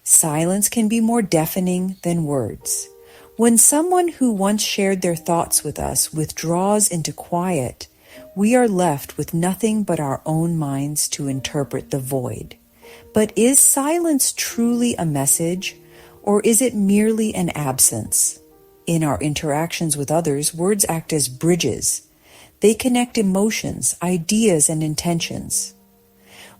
Silence can be more deafening than words. When someone who once shared their thoughts with us withdraws into quiet, we are left with nothing but our own minds to interpret the void. But is silence truly a message, or is it merely an absence? In our interactions with others, words act as bridges. They connect emotions, ideas, and intentions.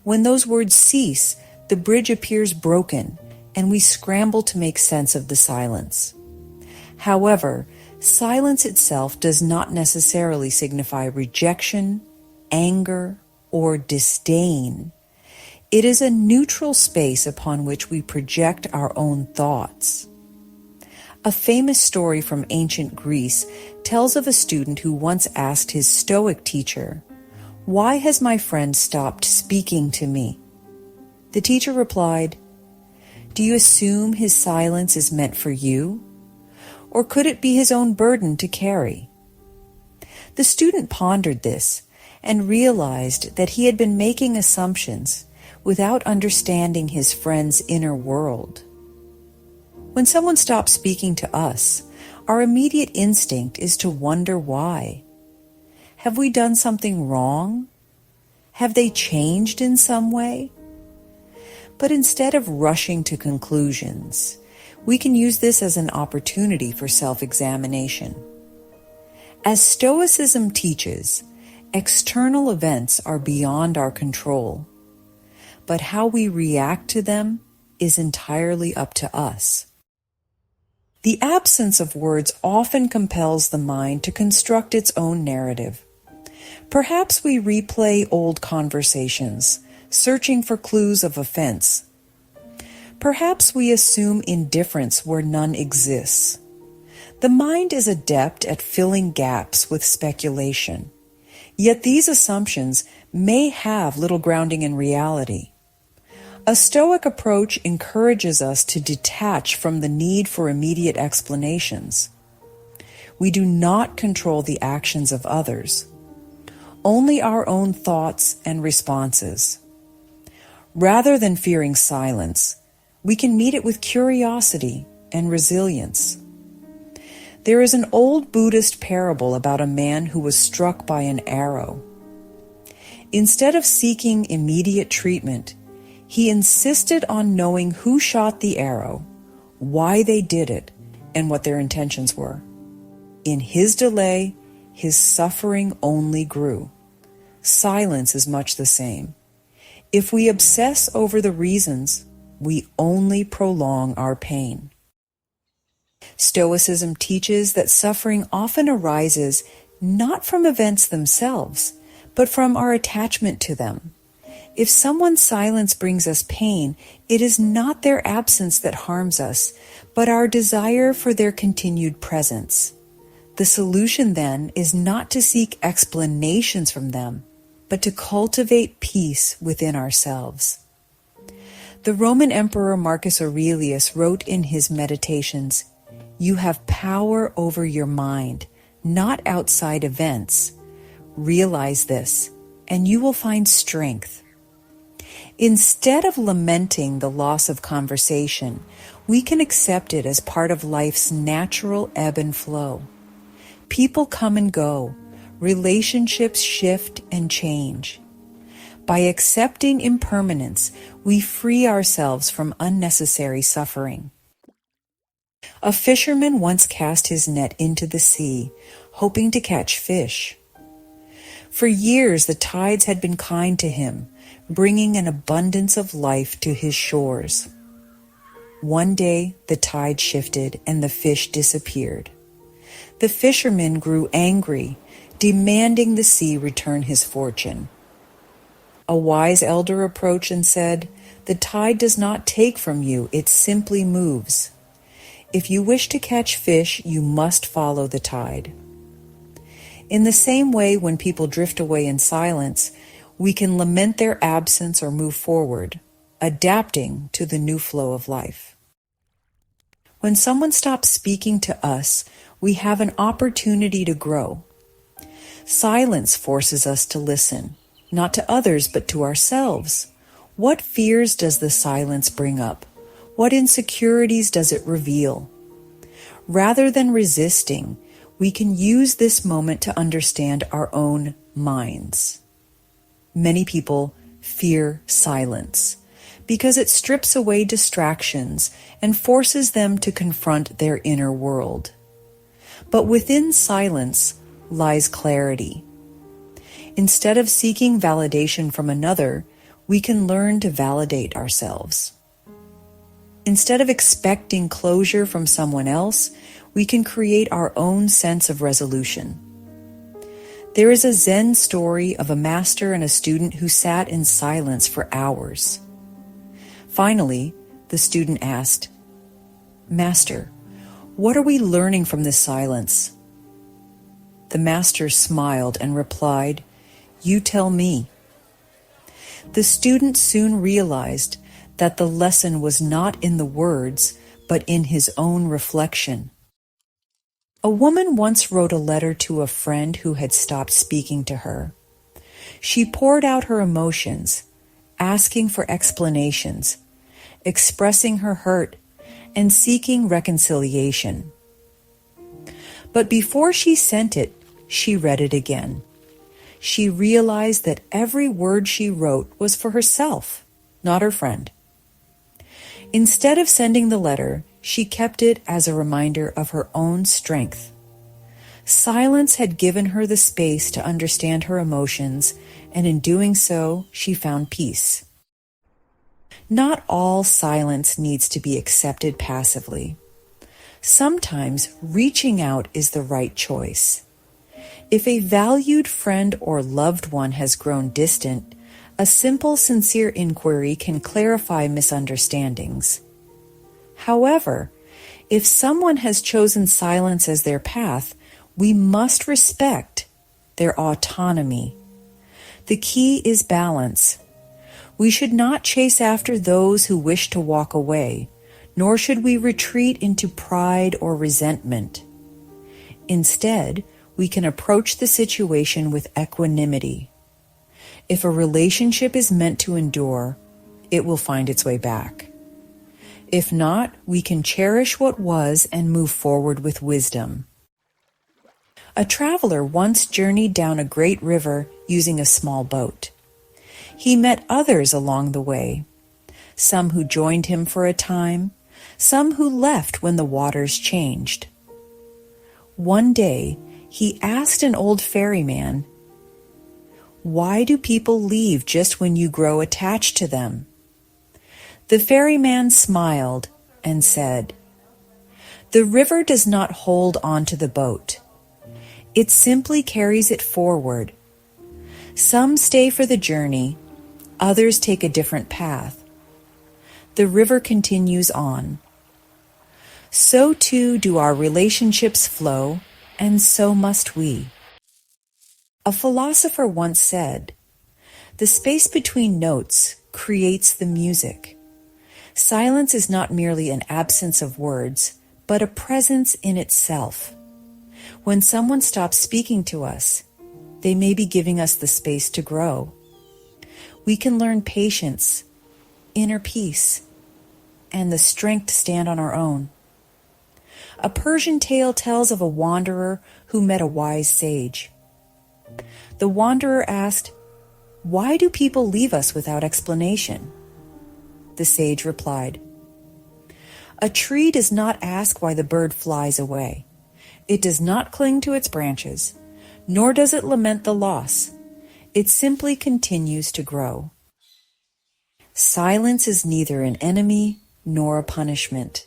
When those words cease, the bridge appears broken, and we scramble to make sense of the silence. However, silence itself does not necessarily signify rejection, anger, or disdain. It is a neutral space upon which we project our own thoughts. A famous story from ancient Greece tells of a student who once asked his Stoic teacher, "Why has my friend stopped speaking to me?" The teacher replied, "Do you assume his silence is meant for you? Or could it be his own burden to carry?" The student pondered this and realized that he had been making assumptions without understanding his friend's inner world. When someone stops speaking to us, our immediate instinct is to wonder why. Have we done something wrong? Have they changed in some way? But instead of rushing to conclusions, we can use this as an opportunity for self-examination. As Stoicism teaches, external events are beyond our control, but how we react to them is entirely up to us. The absence of words often compels the mind to construct its own narrative. Perhaps we replay old conversations, searching for clues of offense. Perhaps we assume indifference where none exists. The mind is adept at filling gaps with speculation, yet these assumptions may have little grounding in reality. A Stoic approach encourages us to detach from the need for immediate explanations. We do not control the actions of others, only our own thoughts and responses. Rather than fearing silence, we can meet it with curiosity and resilience. There is an old Buddhist parable about a man who was struck by an arrow. Instead of seeking immediate treatment, he insisted on knowing who shot the arrow, why they did it, and what their intentions were. In his delay, his suffering only grew. Silence is much the same. If we obsess over the reasons, we only prolong our pain. Stoicism teaches that suffering often arises not from events themselves, but from our attachment to them. If someone's silence brings us pain, it is not their absence that harms us, but our desire for their continued presence. The solution, then, is not to seek explanations from them, but to cultivate peace within ourselves. The Roman Emperor Marcus Aurelius wrote in his Meditations, "You have power over your mind, not outside events. Realize this, and you will find strength." Instead of lamenting the loss of conversation, we can accept it as part of life's natural ebb and flow. People come and go, relationships shift and change. By accepting impermanence, we free ourselves from unnecessary suffering. A fisherman once cast his net into the sea, hoping to catch fish. For years, the tides had been kind to him, bringing an abundance of life to his shores. One day, the tide shifted and the fish disappeared. The fisherman grew angry, demanding the sea return his fortune. A wise elder approached and said, "The tide does not take from you, it simply moves. If you wish to catch fish, you must follow the tide." In the same way, when people drift away in silence, we can lament their absence or move forward, adapting to the new flow of life. When someone stops speaking to us, we have an opportunity to grow. Silence forces us to listen, not to others, but to ourselves. What fears does the silence bring up? What insecurities does it reveal? Rather than resisting, we can use this moment to understand our own minds. Many people fear silence because it strips away distractions and forces them to confront their inner world. But within silence lies clarity. Instead of seeking validation from another, we can learn to validate ourselves. Instead of expecting closure from someone else, we can create our own sense of resolution. There is a Zen story of a master and a student who sat in silence for hours. Finally, the student asked, "Master, what are we learning from this silence?" The master smiled and replied, "You tell me." The student soon realized that the lesson was not in the words, but in his own reflection. A woman once wrote a letter to a friend who had stopped speaking to her. She poured out her emotions, asking for explanations, expressing her hurt, and seeking reconciliation. But before she sent it, she read it again. She realized that every word she wrote was for herself, not her friend. Instead of sending the letter, she kept it as a reminder of her own strength. Silence had given her the space to understand her emotions, and in doing so, she found peace. Not all silence needs to be accepted passively. Sometimes reaching out is the right choice. If a valued friend or loved one has grown distant, a simple, sincere inquiry can clarify misunderstandings. However, if someone has chosen silence as their path, we must respect their autonomy. The key is balance. We should not chase after those who wish to walk away, nor should we retreat into pride or resentment. Instead, we can approach the situation with equanimity. If a relationship is meant to endure, it will find its way back. If not, we can cherish what was and move forward with wisdom. A traveler once journeyed down a great river using a small boat. He met others along the way, some who joined him for a time, some who left when the waters changed. One day, he asked an old ferryman, "Why do people leave just when you grow attached to them?" The ferryman smiled and said, "The river does not hold on to the boat. It simply carries it forward. Some stay for the journey, others take a different path. The river continues on. So too do our relationships flow, and so must we." A philosopher once said, "The space between notes creates the music." Silence is not merely an absence of words, but a presence in itself. When someone stops speaking to us, they may be giving us the space to grow. We can learn patience, inner peace, and the strength to stand on our own. A Persian tale tells of a wanderer who met a wise sage. The wanderer asked, "Why do people leave us without explanation?" The sage replied, "A tree does not ask why the bird flies away. It does not cling to its branches, nor does it lament the loss. It simply continues to grow." Silence is neither an enemy nor a punishment.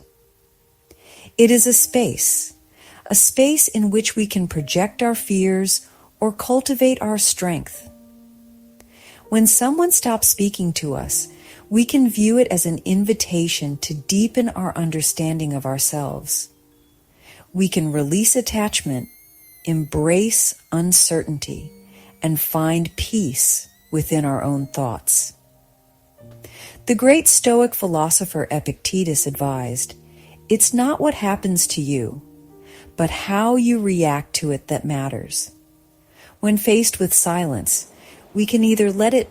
It is a space in which we can project our fears or cultivate our strength. When someone stops speaking to us, we can view it as an invitation to deepen our understanding of ourselves. We can release attachment, embrace uncertainty, and find peace within our own thoughts. The great Stoic philosopher Epictetus advised, "It's not what happens to you, but how you react to it that matters." When faced with silence, we can either let it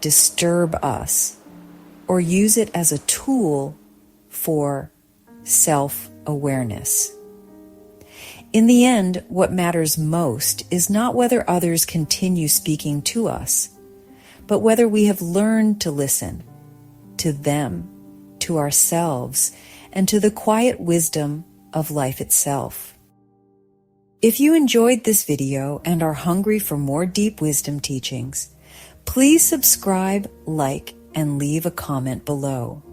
disturb us or use it as a tool for self-awareness. In the end, what matters most is not whether others continue speaking to us, but whether we have learned to listen to them, to ourselves, and to the quiet wisdom of life itself. If you enjoyed this video and are hungry for more deep wisdom teachings, please subscribe, like, and leave a comment below.